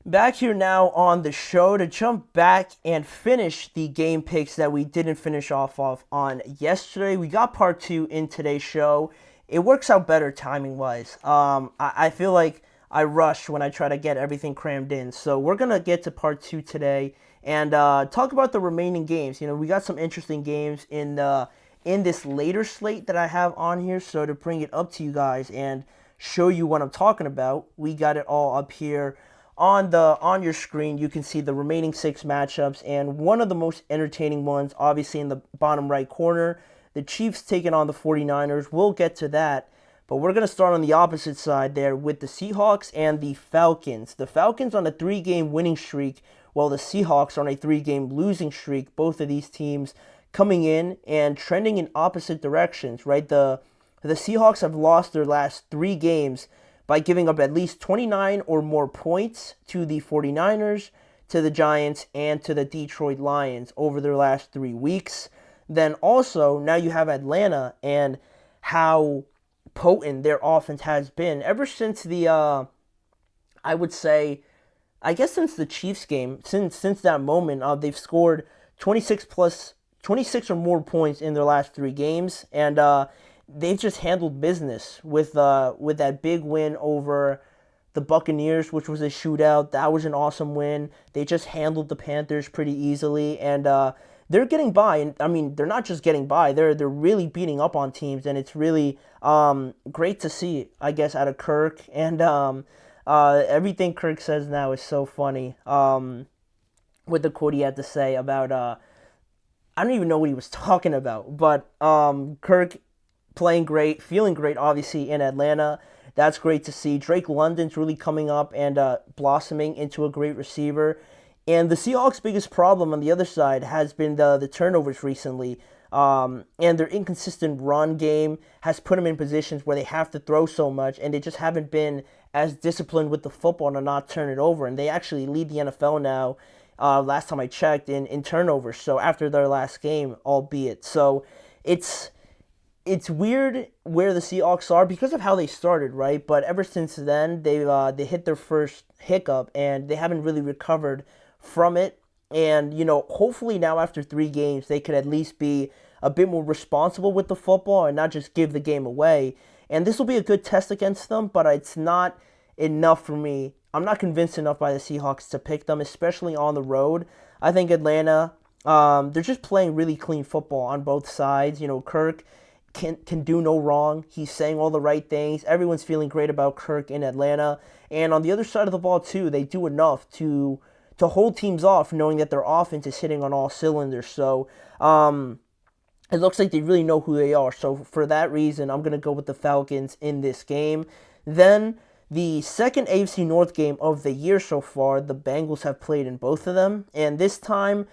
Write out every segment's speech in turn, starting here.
Back here now on the show to jump back and finish the game picks that we didn't finish off of on yesterday. We got part two in today's show. It works out better timing wise. I feel like I rush when I try to get everything crammed in. So we're gonna get to part two today and talk about the remaining games. We got some interesting games in this later slate that I have on here. So to bring it up to you guys and show you what I'm talking about, we got it all up here on your screen. You can see the remaining six matchups, and one of the most entertaining ones, obviously in the bottom right corner, the Chiefs taking on the 49ers. We'll get to that, but we're going to start on the opposite side there with the Seahawks and the Falcons. The Falcons on a 3-game winning streak, while the Seahawks on a 3-game losing streak. Both of these teams coming in and trending in opposite directions, right? The Seahawks have lost their last 3 games by giving up at least 29 or more points to the 49ers, to the Giants, and to the Detroit Lions over their last 3 weeks. Then also, now you have Atlanta and how potent their offense has been ever since I would say, I guess since the Chiefs game, since that moment, they've scored 26 or more points in their last 3 games, and they've just handled business with that big win over the Buccaneers, which was a shootout. That was an awesome win. They just handled the Panthers pretty easily, and they're getting by. And I mean, they're not just getting by; they're really beating up on teams, and it's really great to see. I guess out of Kirk, and everything Kirk says now is so funny. With the quote he had to say about I don't even know what he was talking about, but Kirk playing great, feeling great, obviously, in Atlanta. That's great to see. Drake London's really coming up and blossoming into a great receiver. And the Seahawks' biggest problem on the other side has been the turnovers recently. And their inconsistent run game has put them in positions where they have to throw so much, and they just haven't been as disciplined with the football to not turn it over. And they actually lead the NFL now, last time I checked, in turnovers. So after their last game, albeit. So it's weird where the Seahawks are because of how they started, right? But ever since then, they hit their first hiccup and they haven't really recovered from it. And hopefully now after 3 games, they could at least be a bit more responsible with the football and not just give the game away. And this will be a good test against them, but it's not enough for me. I'm not convinced enough by the Seahawks to pick them, especially on the road. I think Atlanta, they're just playing really clean football on both sides. Kirk can do no wrong. He's saying all the right things. Everyone's feeling great about Kirk in Atlanta. And on the other side of the ball too, they do enough to hold teams off, knowing that their offense is hitting on all cylinders. So it looks like they really know who they are. So for that reason, I'm going to go with the Falcons in this game. Then the second AFC North game of the year so far, the Bengals have played in both of them. And this time,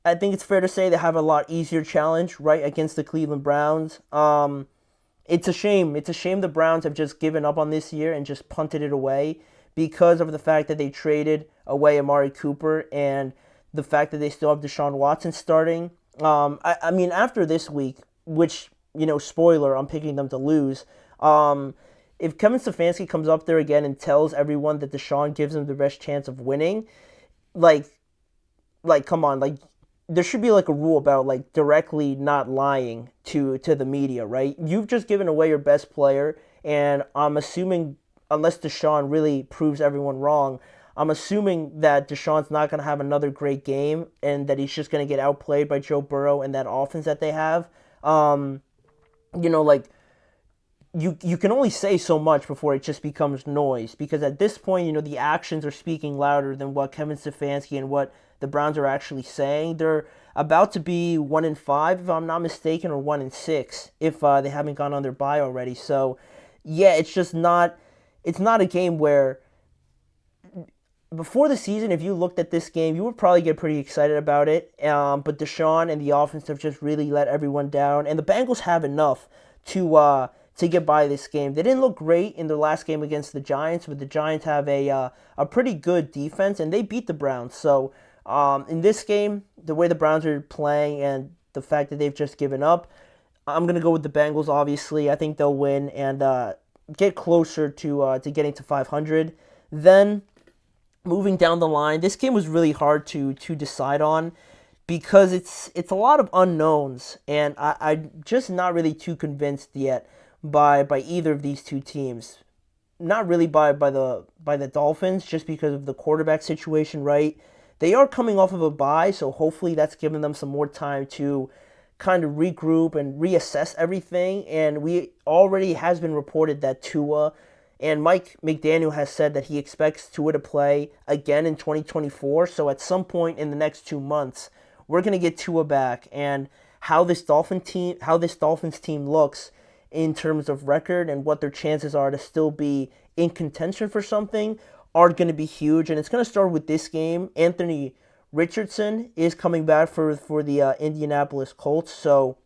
I think it's fair to say they have a lot easier challenge, right, against the Cleveland Browns. It's a shame. It's a shame the Browns have just given up on this year and just punted it away because of the fact that they traded away Amari Cooper and the fact that they still have Deshaun Watson starting. I mean, after this week, which, spoiler, I'm picking them to lose. If Kevin Stefanski comes up there again and tells everyone that Deshaun gives them the best chance of winning, like come on, there should be like a rule about like directly not lying to the media, right? You've just given away your best player, and I'm assuming, unless Deshaun really proves everyone wrong, I'm assuming that Deshaun's not going to have another great game and that he's just going to get outplayed by Joe Burrow and that offense that they have. Like you can only say so much before it just becomes noise, because at this point, the actions are speaking louder than what Kevin Stefanski and what the Browns are actually saying. They're about to be 1-5, if I'm not mistaken, or 1-6 if they haven't gone on their bye already. So, yeah, it's just not. It's not a game where before the season, if you looked at this game, you would probably get pretty excited about it. But Deshaun and the offense have just really let everyone down, and the Bengals have enough to get by this game. They didn't look great in their last game against the Giants, but the Giants have a pretty good defense, and they beat the Browns. So in this game, the way the Browns are playing and the fact that they've just given up, I'm going to go with the Bengals, obviously. I think they'll win and get closer to getting to 500. Then moving down the line, this game was really hard to decide on because it's a lot of unknowns, and I'm just not really too convinced yet by either of these two teams. Not really by the Dolphins, just because of the quarterback situation, right? They are coming off of a bye, so hopefully that's giving them some more time to kind of regroup and reassess everything. And we already has been reported that Tua and Mike McDaniel has said that he expects Tua to play again in 2024. So at some point in the next 2 months, we're gonna get Tua back, and how this Dolphins team looks in terms of record and what their chances are to still be in contention for something are going to be huge. And it's going to start with this game. Anthony Richardson is coming back for the Indianapolis Colts, so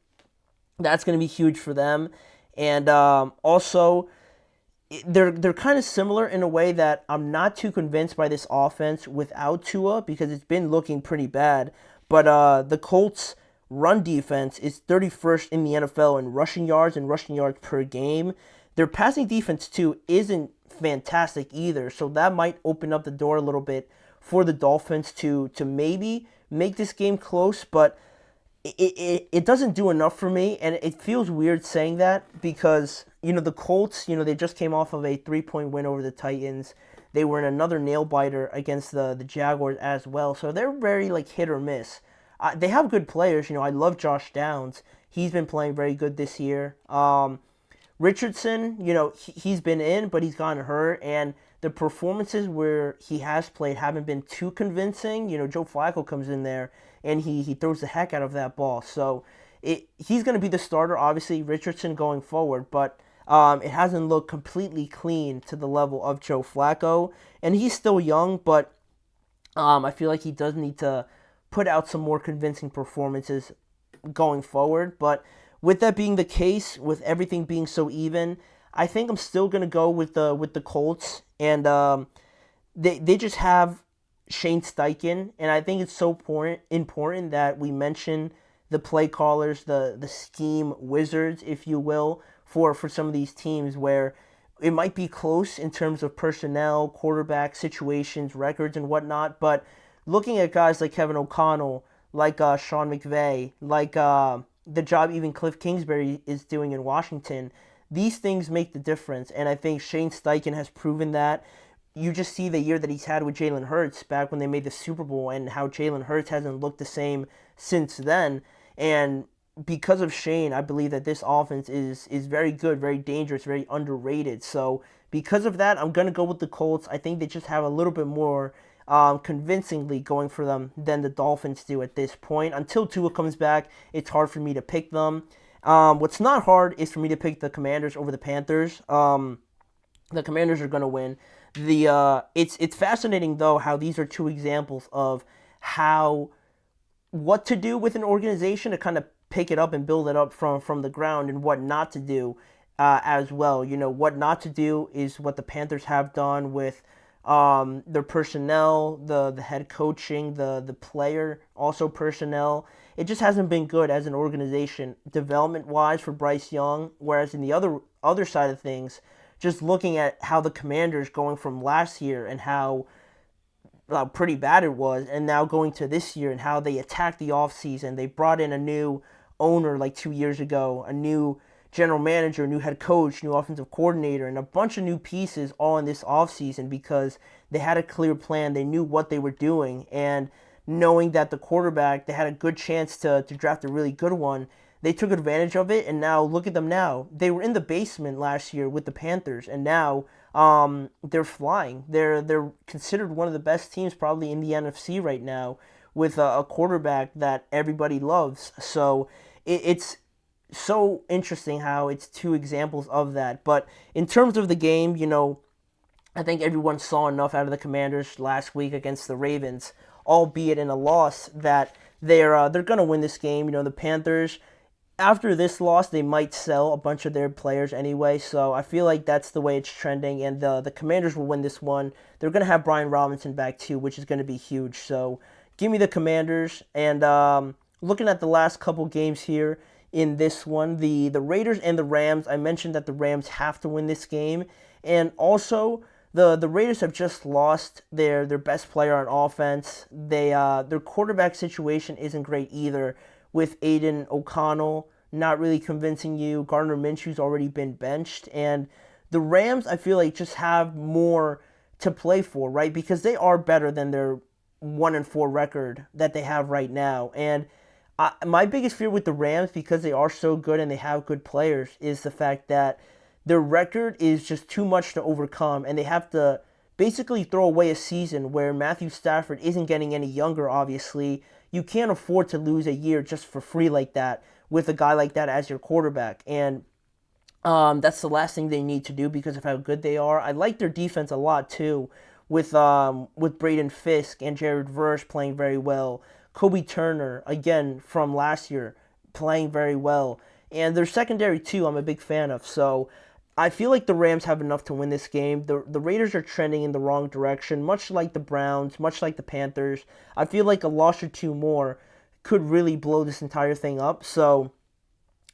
that's going to be huge for them. And also, they're kind of similar in a way that I'm not too convinced by this offense without Tua because it's been looking pretty bad. But the Colts' run defense is 31st in the NFL in rushing yards and rushing yards per game. Their passing defense too isn't fantastic either, so that might open up the door a little bit for the Dolphins to maybe make this game close, but it doesn't do enough for me, and it feels weird saying that because, the Colts, they just came off of a 3-point win over the Titans. They were in another nail-biter against the Jaguars as well, so they're very, hit or miss. They have good players. I love Josh Downs. He's been playing very good this year. Richardson, he's been in, but he's gotten hurt, and the performances where he has played haven't been too convincing. Joe Flacco comes in there, and he throws the heck out of that ball. So he's going to be the starter, obviously, Richardson going forward, but it hasn't looked completely clean to the level of Joe Flacco. And he's still young, but I feel like he does need to put out some more convincing performances going forward. But with that being the case, with everything being so even, I think I'm still gonna go with the Colts, and they just have Shane Steichen, and I think it's so important that we mention the play callers, the scheme wizards, if you will, for some of these teams where it might be close in terms of personnel, quarterback situations, records, and whatnot, but looking at guys like Kevin O'Connell, like Sean McVay, like the job even Cliff Kingsbury is doing in Washington, these things make the difference. And I think Shane Steichen has proven that. You just see the year that he's had with Jalen Hurts back when they made the Super Bowl and how Jalen Hurts hasn't looked the same since then. And because of Shane, I believe that this offense is very good, very dangerous, very underrated. So because of that, I'm going to go with the Colts. I think they just have a little bit more convincingly going for them than the Dolphins do at this point. Until Tua comes back, it's hard for me to pick them. What's not hard is for me to pick the Commanders over the Panthers. The Commanders are going to win. It's fascinating though how these are two examples of what to do with an organization to kind of pick it up and build it up from the ground, and what not to do as well. What not to do is what the Panthers have done with their personnel, the head coaching, the player, also personnel. It just hasn't been good as an organization development-wise for Bryce Young, whereas in the other side of things, just looking at how the Commanders going from last year and how pretty bad it was, and now going to this year and how they attacked the offseason. They brought in a new owner like 2 years ago, a new general manager, new head coach, new offensive coordinator, and a bunch of new pieces all in this offseason because they had a clear plan. They knew what they were doing, and knowing that the quarterback, they had a good chance to draft a really good one, they took advantage of it, and now look at them now. They were in the basement last year with the Panthers, and now they're flying. They're considered one of the best teams probably in the NFC right now with a quarterback that everybody loves. So it's so interesting how it's two examples of that. But in terms of the game, I think everyone saw enough out of the Commanders last week against the Ravens, albeit in a loss, that they're going to win this game. The Panthers, after this loss, they might sell a bunch of their players anyway, so I feel like that's the way it's trending, and the Commanders will win this one. They're going to have Brian Robinson back too, which is going to be huge. So give me the Commanders. And looking at the last couple games here in this one, the Raiders and the Rams, I mentioned that the Rams have to win this game, and also the Raiders have just lost their best player on offense. Their quarterback situation isn't great either, with Aiden O'Connell not really convincing you. Gardner Minshew's already been benched, and the Rams, I feel like, just have more to play for, right? Because they are better than their 1-4 record that they have right now. And my biggest fear with the Rams, because they are so good and they have good players, is the fact that their record is just too much to overcome, and they have to basically throw away a season where Matthew Stafford isn't getting any younger, obviously. You can't afford to lose a year just for free like that with a guy like that as your quarterback. And that's the last thing they need to do because of how good they are. I like their defense a lot too, with Braden Fisk and Jared Verse playing very well. Kobe Turner, again from last year, playing very well. And their secondary too, I'm a big fan of. So I feel like the Rams have enough to win this game. The Raiders are trending in the wrong direction, much like the Browns, much like the Panthers. I feel like a loss or two more could really blow this entire thing up. So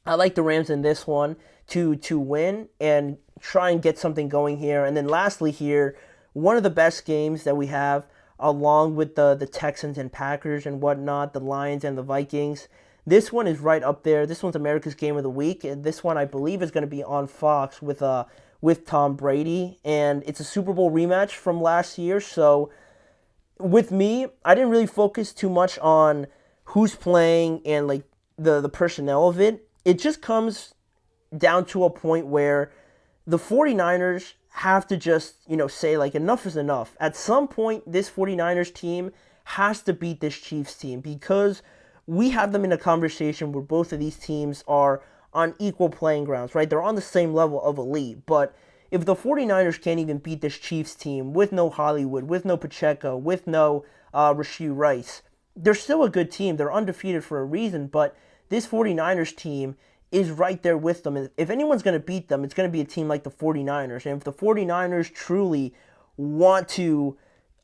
I like the Rams in this one to win and try and get something going here. And then lastly here, one of the best games that we have, along with the Texans and Packers and whatnot, the Lions and the Vikings. This one is right up there. This one's America's Game of the Week, and this one I believe is going to be on Fox with Tom Brady, and it's a Super Bowl rematch from last year. So with me, I didn't really focus too much on who's playing and like the personnel of it. It just comes down to a point where the 49ers have to just, say like enough is enough. At some point, this 49ers team has to beat this Chiefs team because we have them in a conversation where both of these teams are on equal playing grounds, right? They're on the same level of elite. But if the 49ers can't even beat this Chiefs team with no Hollywood, with no Pacheco, with no Rashee Rice, they're still a good team. They're undefeated for a reason, but this 49ers team is right there with them. If anyone's going to beat them, it's going to be a team like the 49ers. And if the 49ers truly want to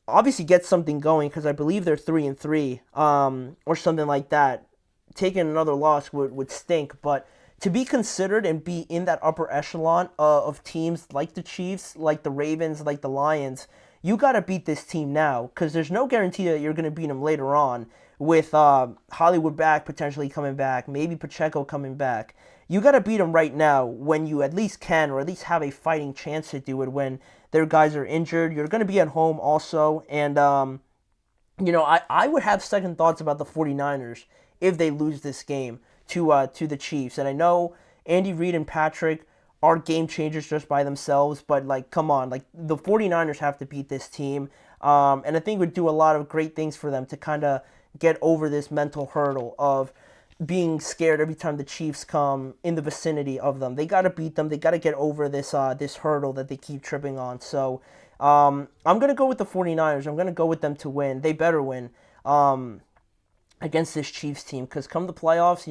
obviously get something going, because I believe they're 3-3 or something like that, taking another loss would stink. But to be considered and be in that upper echelon of teams like the Chiefs, like the Ravens, like the Lions, you got to beat this team now, because there's no guarantee that you're going to beat them later on with Hollywood back, potentially coming back, maybe Pacheco coming back. You got to beat them right now when you at least can, or at least have a fighting chance to do it when their guys are injured. You're going to be at home also, and I would have second thoughts about the 49ers if they lose this game to the Chiefs. And I know Andy Reid and Patrick are game changers just by themselves, but like, come on, like the 49ers have to beat this team, and I think it would do a lot of great things for them to kind of get over this mental hurdle of being scared every time the Chiefs come in the vicinity of them. They got to beat them. They got to get over this this hurdle that they keep tripping on. So I'm going to go with the 49ers. I'm going to go with them to win. They better win against this Chiefs team, because come the playoffs,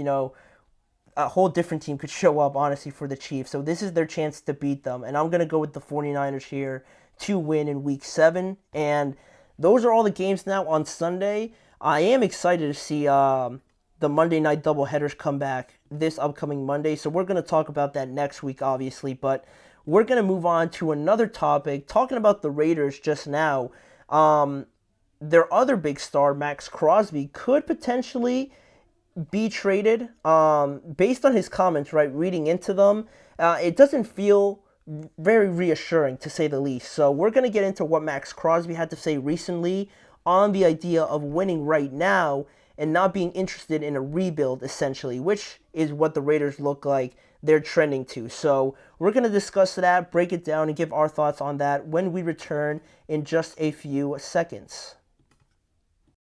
a whole different team could show up, honestly, for the Chiefs. So this is their chance to beat them. And I'm going to go with the 49ers here to win in Week 7. And those are all the games now on Sunday. I am excited to see the Monday night doubleheaders come back this upcoming Monday. So we're going to talk about that next week, obviously. But we're going to move on to another topic, talking about the Raiders just now. Their other big star, Max Crosby, could potentially be traded. Based on his comments, right, reading into them, it doesn't feel very reassuring, to say the least. So we're going to get into what Max Crosby had to say recently on the idea of winning right now and not being interested in a rebuild, essentially, which is what the Raiders look like they're trending to. So we're going to discuss that, break it down, and give our thoughts on that when we return in just a few seconds.